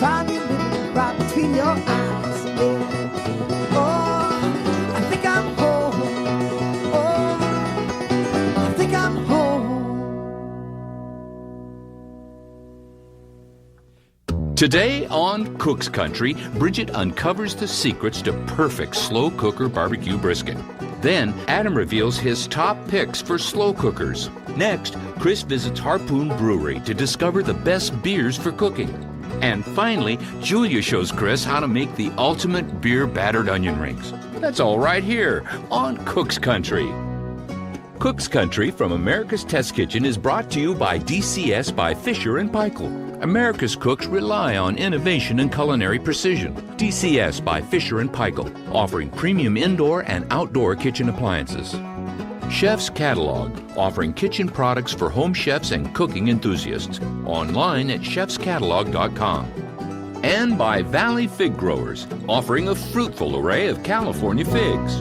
find me living right between your eyes. Yeah. Oh, I think I'm home. Oh, I think I'm home. Today on Cook's Country, Bridget uncovers the secrets to perfect slow cooker barbecue brisket. Then, Adam reveals his top picks for slow cookers. Next, Chris visits Harpoon Brewery to discover the best beers for cooking. And finally, Julia shows Chris how to make the ultimate beer battered onion rings. That's all right here on Cook's Country. Cook's Country from America's Test Kitchen is brought to you by DCS by Fisher & Paykel. America's cooks rely on innovation and culinary precision. DCS by Fisher & Paykel, offering premium indoor and outdoor kitchen appliances. Chef's Catalog, offering kitchen products for home chefs and cooking enthusiasts. Online at chefscatalog.com. And by Valley Fig Growers, offering a fruitful array of California figs.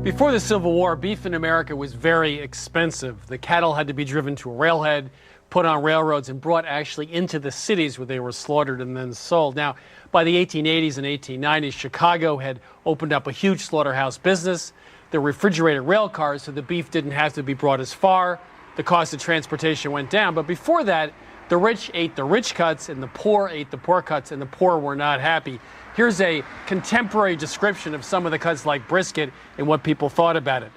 Before the Civil War, beef in America was very expensive. The cattle had to be driven to a railhead, put on railroads, and brought actually into the cities where they were slaughtered and then sold. Now, by the 1880s and 1890s, Chicago had opened up a huge slaughterhouse business. There were refrigerated rail cars, so the beef didn't have to be brought as far. The cost of transportation went down. But before that, the rich ate the rich cuts and the poor ate the poor cuts, and the poor were not happy. Here's a contemporary description of some of the cuts like brisket and what people thought about it.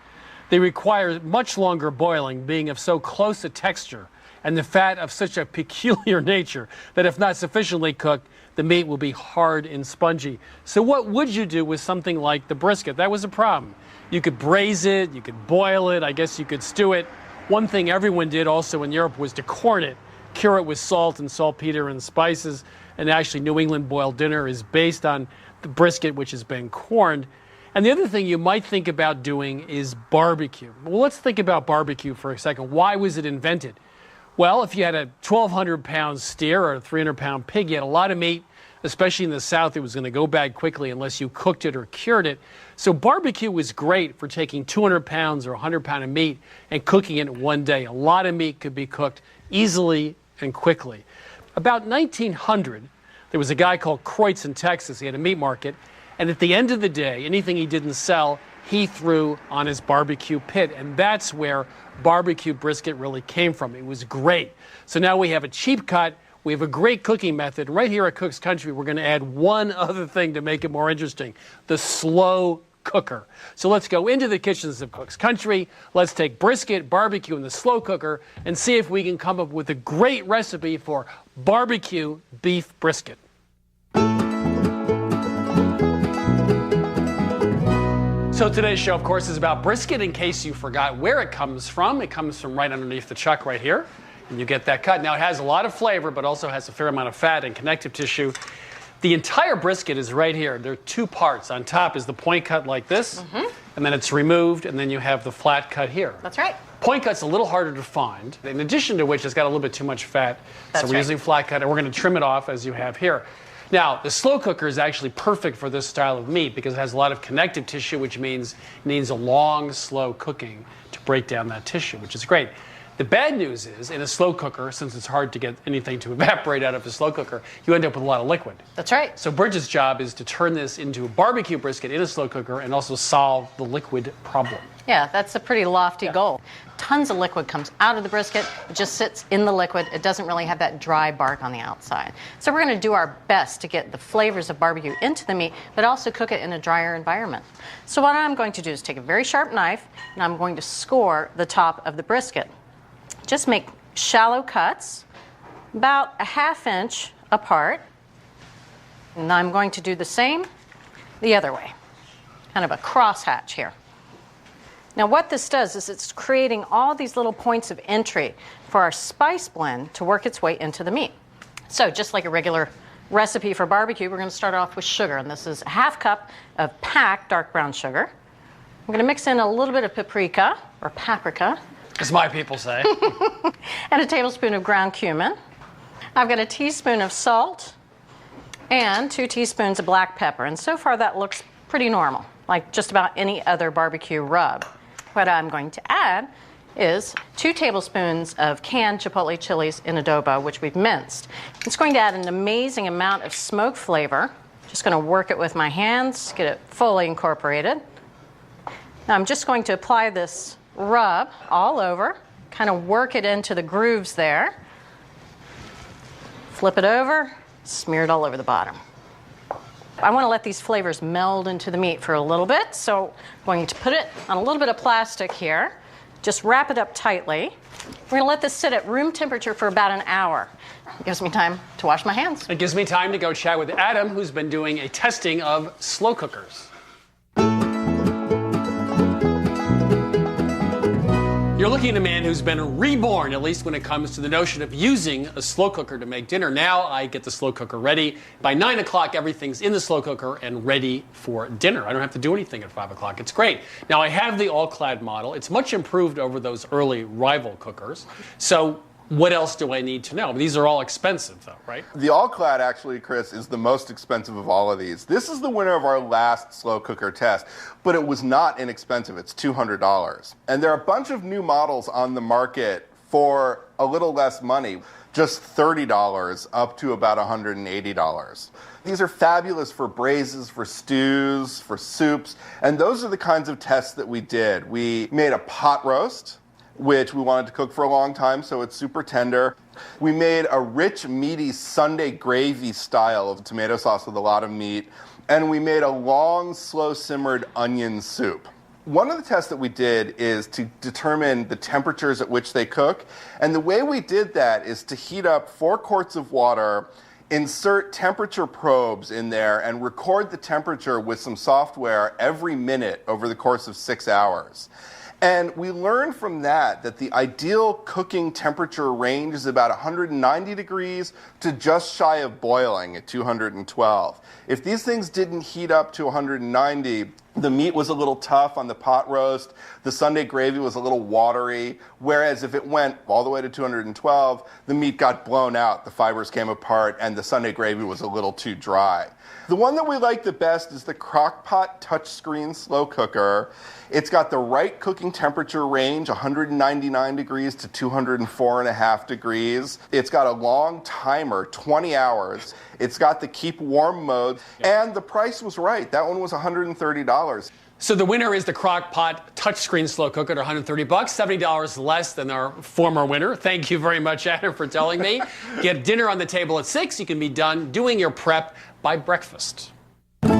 They require much longer boiling, being of so close a texture, and the fat of such a peculiar nature that if not sufficiently cooked, the meat will be hard and spongy. So what would you do with something like the brisket? That was a problem. You could braise it, you could boil it, I guess you could stew it. One thing everyone did also in Europe was to corn it, cure it with salt and saltpeter and spices. And actually, New England boiled dinner is based on the brisket, which has been corned. And the other thing you might think about doing is barbecue. Well, let's think about barbecue for a second. Why was it invented? Well, if you had a 1,200-pound steer or a 300-pound pig, you had a lot of meat, especially in the South. It was going to go bad quickly unless you cooked it or cured it. So barbecue was great for taking 200 pounds or 100 pounds of meat and cooking it in one day. A lot of meat could be cooked easily and quickly. About 1900, there was a guy called Kreutz in Texas. He had a meat market. And at the end of the day, anything he didn't sell, he threw on his barbecue pit. And that's where barbecue brisket really came from. It was great. So now we have a cheap cut. We have a great cooking method. Right here at Cook's Country, we're going to add one other thing to make it more interesting, the slow cooker. So let's go into the kitchens of Cook's Country. Let's take brisket, barbecue, and the slow cooker and see if we can come up with a great recipe for barbecue beef brisket. So today's show, of course, is about brisket. In case you forgot where it comes from right underneath the chuck right here. And you get that cut. Now, it has a lot of flavor, but also has a fair amount of fat and connective tissue. The entire brisket is right here. There are two parts. On top is the point cut like this, and then it's removed, and then you have the flat cut here. That's right. Point cut's a little harder to find, in addition to which it's got a little bit too much fat. That's so we're using flat cut, and we're going to trim it off as you have here. Now, the slow cooker is actually perfect for this style of meat because it has a lot of connective tissue, which means it needs a long, slow cooking to break down that tissue, which is great. The bad news is, in a slow cooker, since it's hard to get anything to evaporate out of a slow cooker, you end up with a lot of liquid. That's right. So Bridget's job is to turn this into a barbecue brisket in a slow cooker and also solve the liquid problem. Yeah, that's a pretty lofty goal. Tons of liquid comes out of the brisket. It just sits in the liquid. It doesn't really have that dry bark on the outside. So we're going to do our best to get the flavors of barbecue into the meat, but also cook it in a drier environment. So what I'm going to do is take a very sharp knife, and I'm going to score the top of the brisket. Just make shallow cuts, about a ½ inch apart. And I'm going to do the same the other way, kind of a crosshatch here. Now what this does is it's creating all these little points of entry for our spice blend to work its way into the meat. So just like a regular recipe for barbecue, we're going to start off with sugar. And this is a ½ cup of packed dark brown sugar. I'm going to mix in a little bit of paprika, or paprika. As my people say. And a tablespoon of ground cumin. I've got a teaspoon of salt and 2 teaspoons of black pepper. And so far that looks pretty normal, like just about any other barbecue rub. What I'm going to add is 2 tablespoons of canned chipotle chilies in adobo, which we've minced. It's going to add an amazing amount of smoke flavor. Just going to work it with my hands, get it fully incorporated. Now I'm just going to apply this rub all over, kind of work it into the grooves there. Flip it over, smear it all over the bottom. I want to let these flavors meld into the meat for a little bit, so I'm going to put it on a little bit of plastic here. Just wrap it up tightly. We're going to let this sit at room temperature for about an hour. It gives me time to wash my hands. It gives me time to go chat with Adam, who's been doing a testing of slow cookers. You're looking at a man who's been reborn, at least when it comes to the notion of using a slow cooker to make dinner. Now I get the slow cooker ready. By 9 o'clock, everything's in the slow cooker and ready for dinner. I don't have to do anything at 5 o'clock. It's great. Now I have the all-clad model. It's much improved over those early rival cookers. So what else do I need to know? These are all expensive, though, right? The all-clad, actually, Chris, is the most expensive of all of these. This is the winner of our last slow cooker test, but it was not inexpensive. It's $200. And there are a bunch of new models on the market for a little less money, just $30 up to about $180. These are fabulous for braises, for stews, for soups, and those are the kinds of tests that we did. We made a pot roast, which we wanted to cook for a long time, so it's super tender. We made a rich, meaty Sunday gravy style of tomato sauce with a lot of meat, and we made a long, slow-simmered onion soup. One of the tests that we did is to determine the temperatures at which they cook, and the way we did that is to heat up 4 quarts of water, insert temperature probes in there, and record the temperature with some software every minute over the course of 6 hours. And we learned from that the ideal cooking temperature range is about 190 degrees to just shy of boiling at 212. If these things didn't heat up to 190, the meat was a little tough on the pot roast, the Sunday gravy was a little watery, whereas if it went all the way to 212, the meat got blown out, the fibers came apart, and the Sunday gravy was a little too dry. The one that we like the best is the Crock-Pot touchscreen slow cooker. It's got the right cooking temperature range, 199 degrees to 204.5 degrees. It's got a long timer, 20 hours. It's got the keep warm mode, and the price was right. That one was $130. So the winner is the Crock-Pot touchscreen slow cooker at $130, $70 less than our former winner. Thank you very much, Adam, for telling me. Get dinner on the table at 6. You can be done doing your prep by breakfast. All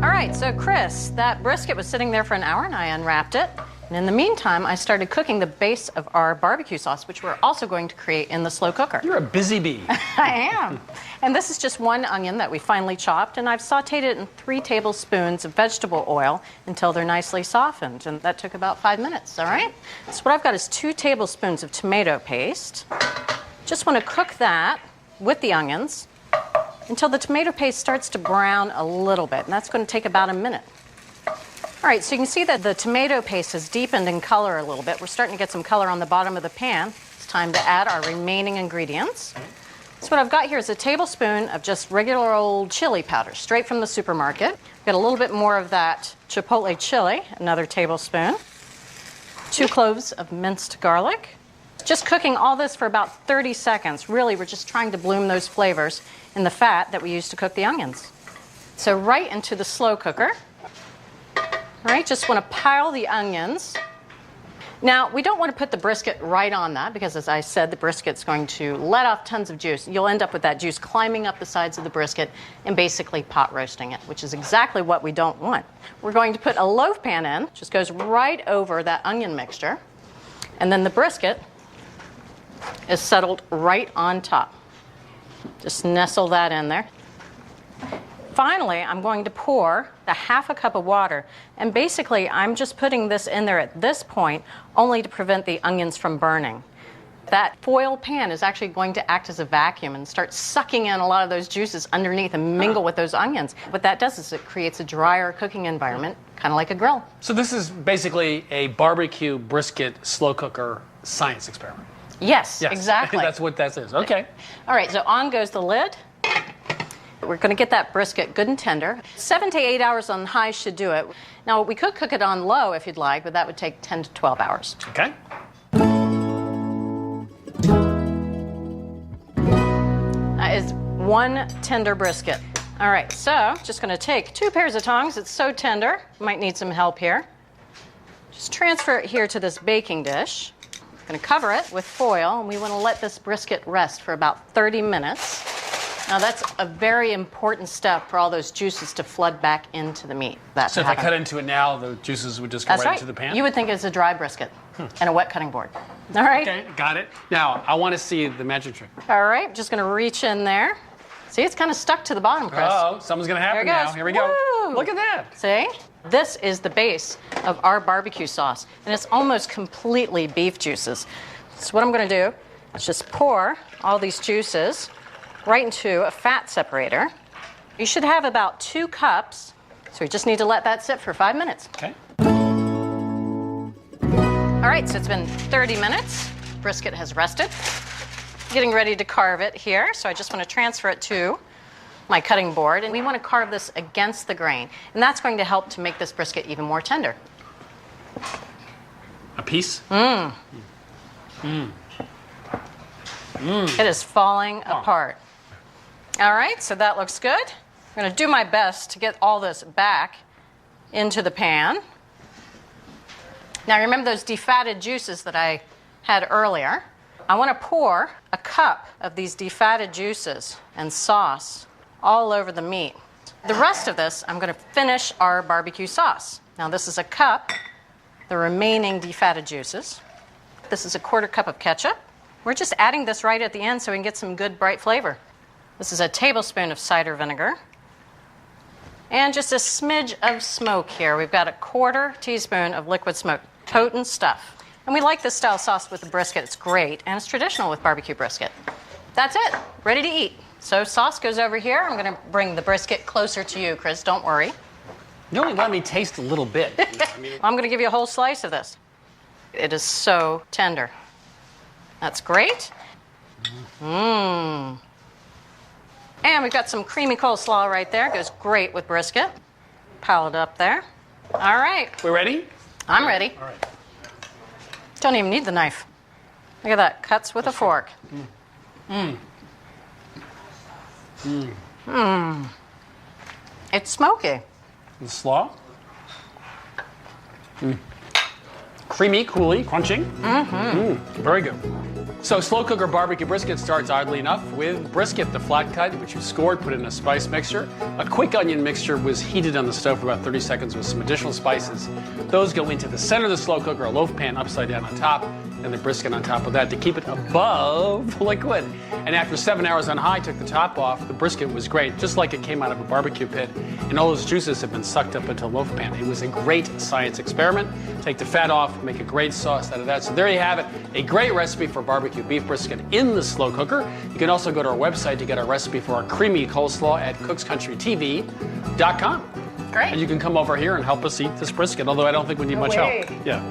right, so Chris, that brisket was sitting there for an hour and I unwrapped it. And in the meantime, I started cooking the base of our barbecue sauce, which we're also going to create in the slow cooker. You're a busy bee. I am. And this is just 1 onion that we finely chopped, and I've sauteed it in 3 tablespoons of vegetable oil until they're nicely softened. And that took about 5 minutes, all right? So what I've got is 2 tablespoons of tomato paste. Just want to cook that with the onions until the tomato paste starts to brown a little bit, and that's going to take about a minute. All right, so you can see that the tomato paste has deepened in color a little bit. We're starting to get some color on the bottom of the pan. It's time to add our remaining ingredients. So what I've got here is a tablespoon of just regular old chili powder, straight from the supermarket. Got a little bit more of that chipotle chili, another tablespoon. 2 cloves of minced garlic. Just cooking all this for about 30 seconds. Really, we're just trying to bloom those flavors in the fat that we used to cook the onions. So right into the slow cooker. All right, just want to pile the onions. Now, we don't want to put the brisket right on that because, as I said, the brisket's going to let off tons of juice. You'll end up with that juice climbing up the sides of the brisket and basically pot roasting it, which is exactly what we don't want. We're going to put a loaf pan in, just goes right over that onion mixture, and then the brisket is settled right on top. Just nestle that in there. Finally, I'm going to pour a 1/2 cup of water, and basically I'm just putting this in there at this point only to prevent the onions from burning. That foil pan is actually going to act as a vacuum and start sucking in a lot of those juices underneath and mingle with those onions. What that does is it creates a drier cooking environment, kind of like a grill. So this is basically a barbecue brisket slow cooker science experiment. Yes, exactly. That's what that is. Okay. All right, so on goes the lid. We're going to get that brisket good and tender. 7 to 8 hours on high should do it. Now, we could cook it on low if you'd like, but that would take 10 to 12 hours. Okay. That is one tender brisket. All right, so just going to take 2 pairs of tongs. It's so tender. Might need some help here. Just transfer it here to this baking dish. I'm going to cover it with foil, and we want to let this brisket rest for about 30 minutes. Now, that's a very important step for all those juices to flood back into the meat. So if I cut into it now, the juices would just go right into the pan? You would think it's a dry brisket and a wet cutting board. All right? Okay, got it. Now, I want to see the magic trick. All right, just going to reach in there. See, it's kind of stuck to the bottom, Chris. Oh, something's going to happen There it now. goes. Here we go. Woo! Look at that. See? This is the base of our barbecue sauce, and it's almost completely beef juices. So what I'm going to do is just pour all these juices right into a fat separator. You should have about 2 cups, so we just need to let that sit for 5 minutes. Okay. All right, so it's been 30 minutes. Brisket has rested. Getting ready to carve it here, so I just want to transfer it to my cutting board, and we want to carve this against the grain, and that's going to help to make this brisket even more tender. A piece? It is falling apart. All right, so that looks good. I'm going to do my best to get all this back into the pan. Now, remember those defatted juices that I had earlier? I want to pour a cup of these defatted juices and sauce all over the meat. The rest of this, I'm going to finish our barbecue sauce. Now, this is a cup, the remaining defatted juices. This is a 1/4 cup of ketchup. We're just adding this right at the end so we can get some good bright flavor. This is a tablespoon of cider vinegar. And just a smidge of smoke here. We've got a 1/4 teaspoon of liquid smoke. Potent stuff. And we like this style sauce with the brisket. It's great, and it's traditional with barbecue brisket. That's it. Ready to eat. So sauce goes over here. I'm going to bring the brisket closer to you, Chris. Don't worry. You only let me taste a little bit. I'm going to give you a whole slice of this. It is so tender. That's great. And we've got some creamy coleslaw right there. Goes great with brisket. Pile it up there. All right. We ready? I'm ready. All right. Don't even need the knife. Look at that. Cuts with a fork. It's smoky. The slaw. Creamy, cooly, crunching. Very good. So slow cooker barbecue brisket starts, oddly enough, with brisket, the flat cut, which you scored, put in a spice mixture. A quick onion mixture was heated on the stove for about 30 seconds with some additional spices. Those go into the center of the slow cooker, a loaf pan upside down on top, and the brisket on top of that to keep it above the liquid. And after 7 hours on high, took the top off. The brisket was great, just like it came out of a barbecue pit, and all those juices have been sucked up into a loaf pan. It was a great science experiment. Take the fat off, make a great sauce out of that. So there you have it, a great recipe for barbecue beef brisket in the slow cooker. You can also go to our website to get our recipe for our creamy coleslaw at cookscountrytv.com. Great. And you can come over here and help us eat this brisket, although I don't think we need much way. help. Yeah.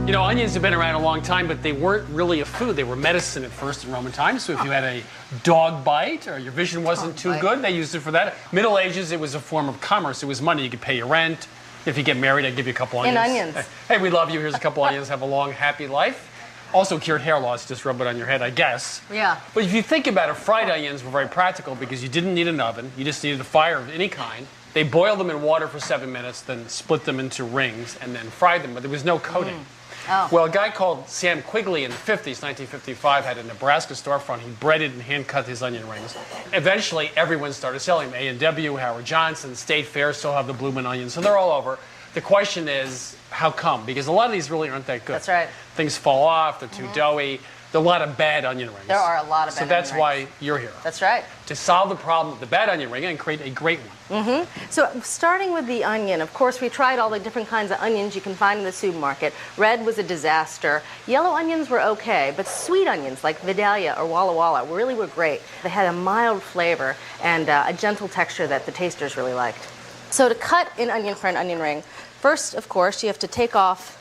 You know, onions have been around a long time, but they weren't really a food. They were medicine at first in Roman times. So if you had a dog bite or your vision wasn't too good, they used it for that. Middle Ages, it was a form of commerce. It was money. You could pay your rent. If you get married, I'd give you a couple onions. onions. Hey, we love you. Here's a couple onions. Have a long, happy life. Also cured hair loss. Just rub it on your head, I guess. Yeah. But if you think about it, fried onions were very practical because you didn't need an oven. You just needed a fire of any kind. They boiled them in water for 7 minutes, then split them into rings, and then fried them. But there was no coating. Oh. Well, a guy called Sam Quigley in the 50s, 1955, had a Nebraska storefront. He breaded and hand-cut his onion rings. Eventually, everyone started selling them. A&W, Howard Johnson, State Fair still have the bloomin' onions, so they're all over. The question is, how come? Because a lot of these really aren't that good. That's right. Things fall off, they're too doughy. There are a lot of bad onion rings. There are a lot of bad So that's onion rings. why you're here. That's right. To solve the problem of the bad onion ring and create a great one. So starting with the onion, of course, we tried all the different kinds of onions you can find in the supermarket. Red was a disaster. Yellow onions were okay, but sweet onions like Vidalia or Walla Walla really were great. They had a mild flavor and a gentle texture that the tasters really liked. So to cut an onion for an onion ring, first, of course, you have to take off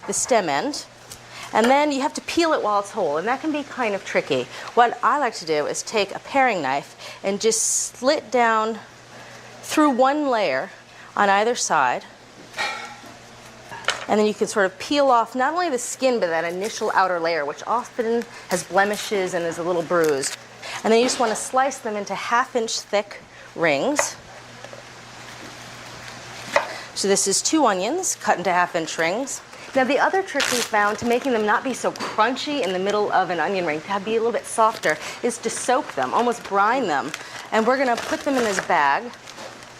the stem end. And then you have to peel it while it's whole, and that can be kind of tricky. What I like to do is take a paring knife and just slit down through one layer on either side. And then you can sort of peel off not only the skin, but that initial outer layer, which often has blemishes and is a little bruised. And then you just want to slice them into 1/2-inch thick rings. So this is 2 onions cut into 1/2-inch rings. Now the other trick we found to making them not be so crunchy in the middle of an onion ring, to be a little bit softer, is to soak them, almost brine them. And we're going to put them in this bag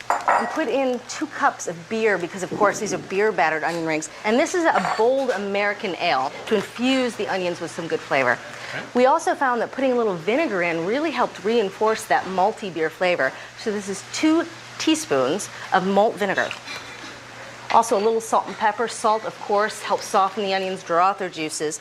and put in 2 cups of beer, because of course these are beer battered onion rings. And this is a bold American ale to infuse the onions with some good flavor. Okay. We also found that putting a little vinegar in really helped reinforce that malty beer flavor. So this is 2 teaspoons of malt vinegar. Also a little salt and pepper. Salt, of course, helps soften the onions, draw out their juices.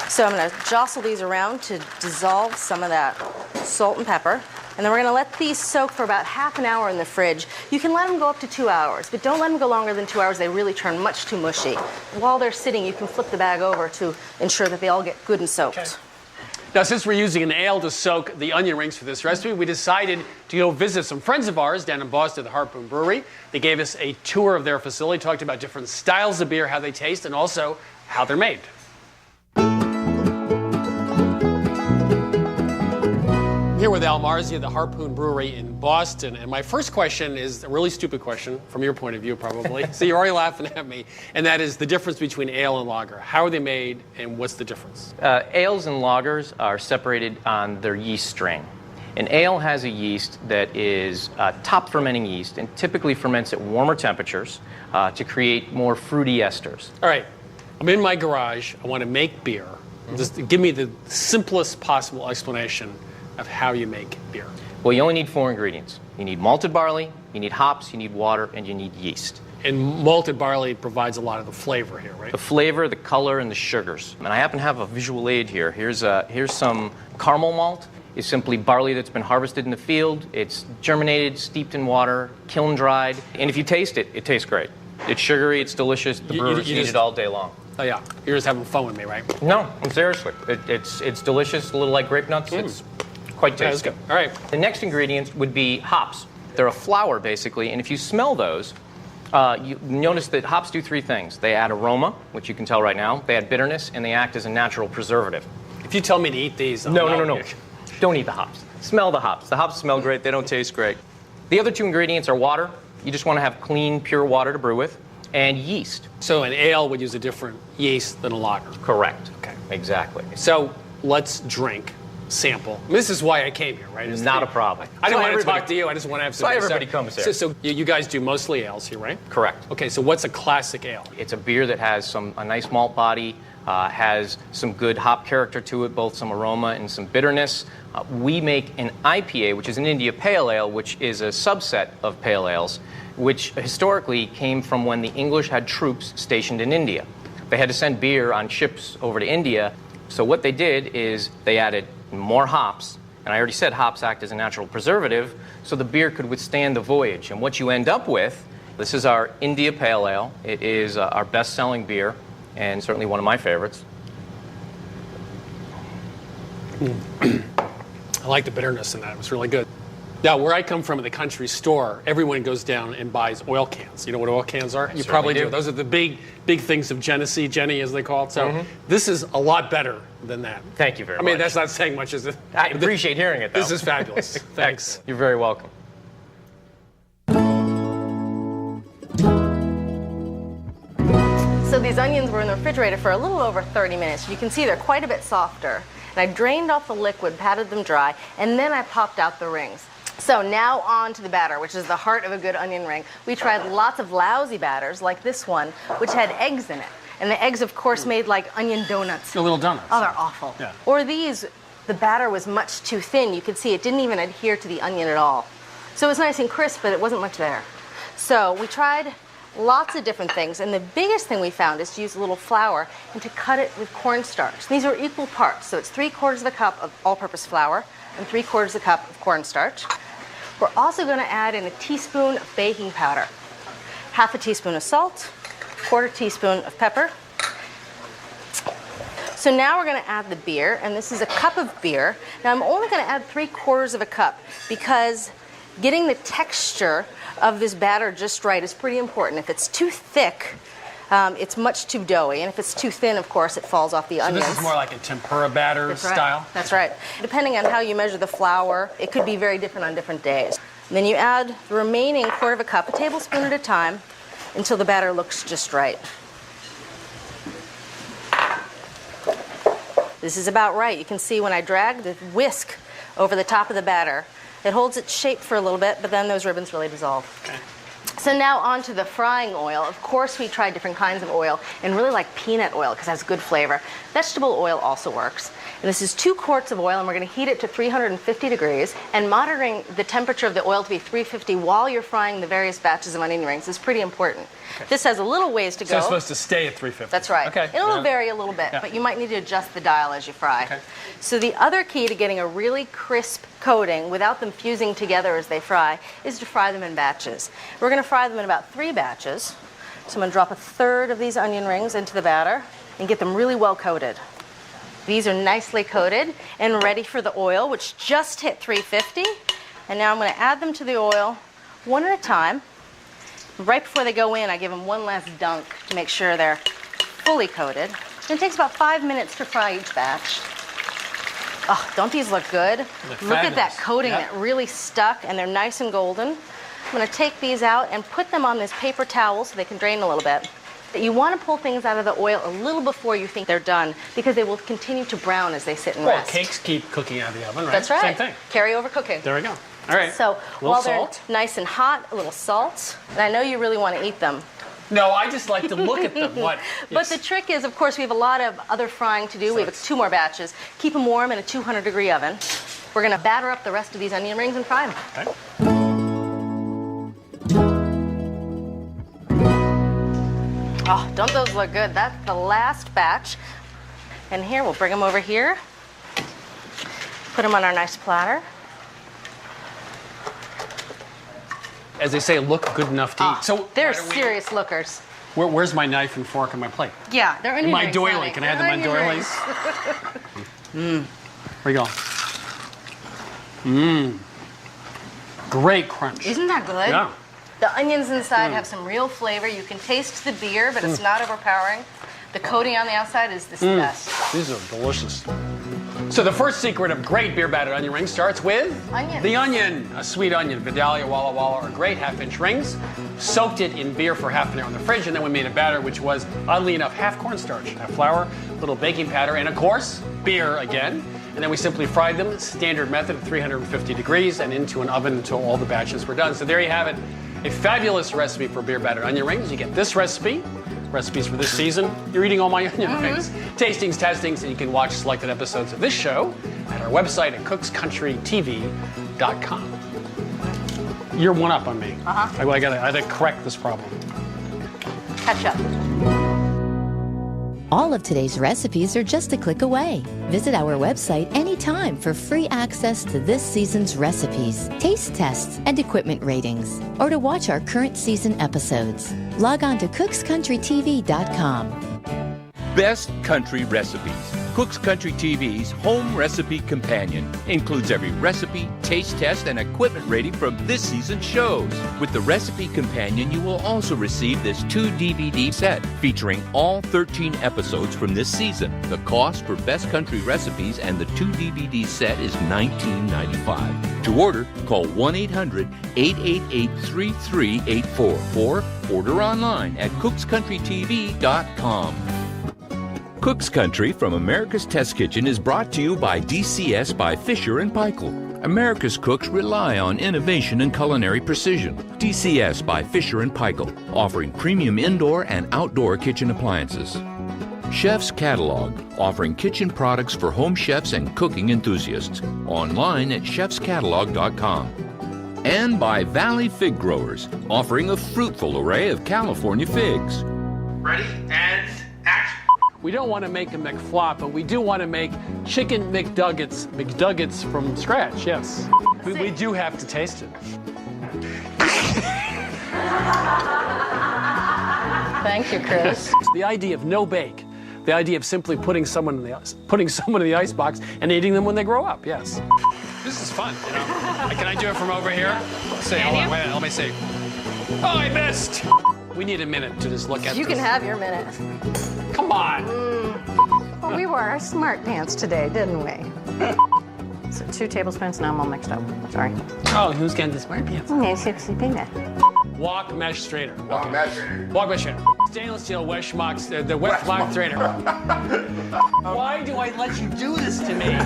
So I'm going to jostle these around to dissolve some of that salt and pepper. And then we're going to let these soak for about 1/2 an hour in the fridge. You can let them go up to 2 hours, but don't let them go longer than 2 hours. They really turn much too mushy. While they're sitting, you can flip the bag over to ensure that they all get good and soaked. Okay. Now, since we're using an ale to soak the onion rings for this recipe, we decided to go visit some friends of ours down in Boston at the Harpoon Brewery. They gave us a tour of their facility, talked about different styles of beer, how they taste, and also how they're made. Here with Al Marzi at the Harpoon Brewery in Boston, and my first question is a really stupid question from your point of view, probably. So you're already laughing at me, and that is the difference between ale and lager. How are they made, and what's the difference? Ales and lagers are separated on their yeast strain. An ale has a yeast that is top fermenting yeast and typically ferments at warmer temperatures to create more fruity esters. All right, I'm in my garage. I want to make beer. Just give me the simplest possible explanation of how you make beer. Well, you only need 4 ingredients. You need malted barley, you need hops, you need water, and you need yeast. And malted barley provides a lot of the flavor here, right? The flavor, the color, and the sugars. And I happen to have a visual aid here. Here's some caramel malt. It's simply barley that's been harvested in the field. It's germinated, steeped in water, kiln dried. And if you taste it, it tastes great. It's sugary, it's delicious. The brewers eat it all day long. Oh yeah, you're just having fun with me, right? No, seriously. It's delicious, a little like grape nuts. It's quite tasty. Yeah, that's good. All right. The next ingredient would be hops. They're a flower, basically, and if you smell those, you notice that hops do 3 things. They add aroma, which you can tell right now. They add bitterness, and they act as a natural preservative. If you tell me to eat these, No. Don't eat the hops. Smell the hops. The hops smell great. They don't taste great. The other 2 ingredients are water. You just want to have clean, pure water to brew with, and yeast. So an ale would use a different yeast than a lager. Correct. Okay. Exactly. So let's drink. Sample. I mean, this is why I came here, right? It's not a problem. I didn't want to talk to you. I just want to have some. So everybody comes here. So you guys do mostly ales here, right? Correct. Okay, so what's a classic ale? It's a beer that has a nice malt body, has some good hop character to it, both some aroma and some bitterness. We make an IPA, which is an India Pale Ale, which is a subset of pale ales, which historically came from when the English had troops stationed in India. They had to send beer on ships over to India. So what they did is they added more hops, and I already said hops act as a natural preservative, so the beer could withstand the voyage. And what you end up with, this is our India Pale Ale. It is our best-selling beer, and certainly one of my favorites. I like the bitterness in that. It was really good. Now, where I come from at the country store, everyone goes down and buys oil cans. You know what oil cans are? You probably do. Those are the big things of Jenny, as they call it. So this is a lot better than that. Thank you very much. I mean, that's not saying much, is it? I appreciate hearing it, though. This is fabulous. Thanks. You're very welcome. So these onions were in the refrigerator for a little over 30 minutes. You can see they're quite a bit softer. And I drained off the liquid, patted them dry, and then I popped out the rings. So now on to the batter, which is the heart of a good onion ring. We tried lots of lousy batters, like this one, which had eggs in it. And the eggs, of course, made like onion donuts. The little donuts. Oh, they're awful. Yeah. Or these, the batter was much too thin. You could see it didn't even adhere to the onion at all. So it was nice and crisp, but it wasn't much there. So we tried lots of different things, and the biggest thing we found is to use a little flour and to cut it with cornstarch. These are equal parts, so it's 3/4 of a cup of all-purpose flour and 3/4 of a cup of cornstarch. We're also going to add in a teaspoon of baking powder, 1/2 teaspoon of salt, 1/4 teaspoon of pepper. So now we're going to add the beer, and this is a cup of beer. Now I'm only going to add 3/4 of a cup because getting the texture of this batter just right is pretty important. If it's too thick, it's much too doughy, and if it's too thin, of course, it falls off the onions. So this is more like a tempura batter style? That's right. Depending on how you measure the flour, it could be very different on different days. And then you add the remaining 1/4 of a cup, a tablespoon at a time, until the batter looks just right. This is about right. You can see when I drag the whisk over the top of the batter, it holds its shape for a little bit, but then those ribbons really dissolve. Okay. So now on to the frying oil. Of course, we tried different kinds of oil, and really like peanut oil because it has good flavor. Vegetable oil also works. And this is 2 quarts of oil, and we're going to heat it to 350 degrees. And monitoring the temperature of the oil to be 350 while you're frying the various batches of onion rings is pretty important. Okay. This has a little ways to go. So it's supposed to stay at 350? That's right. Okay. It'll vary a little bit, but you might need to adjust the dial as you fry. Okay. So the other key to getting a really crisp coating without them fusing together as they fry is to fry them in batches. We're going to fry them in about 3 batches. So I'm going to drop 1/3 of these onion rings into the batter and get them really well coated. These are nicely coated and ready for the oil, which just hit 350. And now I'm going to add them to the oil one at a time. Right before they go in, I give them one last dunk to make sure they're fully coated. And it takes about 5 minutes to fry each batch. Oh, don't these look good? Look at that coating that really stuck, and they're nice and golden. I'm going to take these out and put them on this paper towel so they can drain a little bit. You want to pull things out of the oil a little before you think they're done because they will continue to brown as they sit and rest. Well, cakes keep cooking out of the oven, right? That's right. Same thing. Carry over cooking. There we go. All right. So while they're nice and hot, a little salt. And I know you really want to eat them. No, I just like to look at them. What? But the trick is, of course, we have a lot of other frying to do. We have 2 more batches. Keep them warm in a 200-degree oven. We're going to batter up the rest of these onion rings and fry them. Okay. Oh, don't those look good? That's the last batch. And here, we'll bring them over here. Put them on our nice platter. As they say, look good enough to eat. So they're serious lookers. Where's my knife and fork and my plate? Yeah, they're onion my rings. doily. Can I have them on doilies? Where you go? Great crunch. Isn't that good? Yeah. The onions inside have some real flavor. You can taste the beer, but it's not overpowering. The coating on the outside is the best. These are delicious. So the first secret of great beer battered onion rings starts with onion. The onion, a sweet onion. Vidalia, Walla Walla are great 1/2-inch rings. Soaked it in beer for half an hour in the fridge, and then we made a batter which was, oddly enough, half cornstarch, half flour, little baking powder, and of course, beer again. And then we simply fried them, standard method at 350 degrees, and into an oven until all the batches were done. So there you have it, a fabulous recipe for beer battered onion rings. You get this recipe. Recipes for this season. You're eating all my onion rings. Tastings, testings, and you can watch selected episodes of this show at our website at cookscountrytv.com. You're one up on me. I gotta correct this problem. Catch up. All of today's recipes are just a click away. Visit our website anytime for free access to this season's recipes, taste tests, and equipment ratings, or to watch our current season episodes. Log on to cookscountrytv.com. Best Country Recipes. Cook's Country TV's home recipe companion includes every recipe, taste test, and equipment rating from this season's shows. With the recipe companion, you will also receive this 2-DVD set featuring all 13 episodes from this season. The cost for Best Country Recipes and the 2-DVD set is $19.95. To order, call 1-800-888-3384 or order online at cookscountrytv.com. Cook's Country from America's Test Kitchen is brought to you by DCS by Fisher & Paykel. America's cooks rely on innovation and culinary precision. DCS by Fisher & Paykel, offering premium indoor and outdoor kitchen appliances. Chef's Catalog, offering kitchen products for home chefs and cooking enthusiasts. Online at chefscatalog.com. And by Valley Fig Growers, offering a fruitful array of California figs. Ready and action. We don't want to make a McFlop, but we do want to make chicken McDuggets from scratch, yes. We do have to taste it. Thank you, Chris. The idea of no bake. The idea of simply putting someone in the icebox and eating them when they grow up. Yes. This is fun, you know. Can I do it from over here? Say, hold on, wait, let me see. Oh, I missed. We need a minute to just look at this. You can have your minute. Come on. Well, we wore our smart pants today, didn't we? So 2 tablespoons. Now I'm all mixed up. Sorry. Oh, who's getting the smart pants? Okay, 60 peanut. Walk mesh strainer. Walk mesh. Walk mesh strainer. Stainless steel Westmach, the Westmach strainer. Why do I let you do this to me?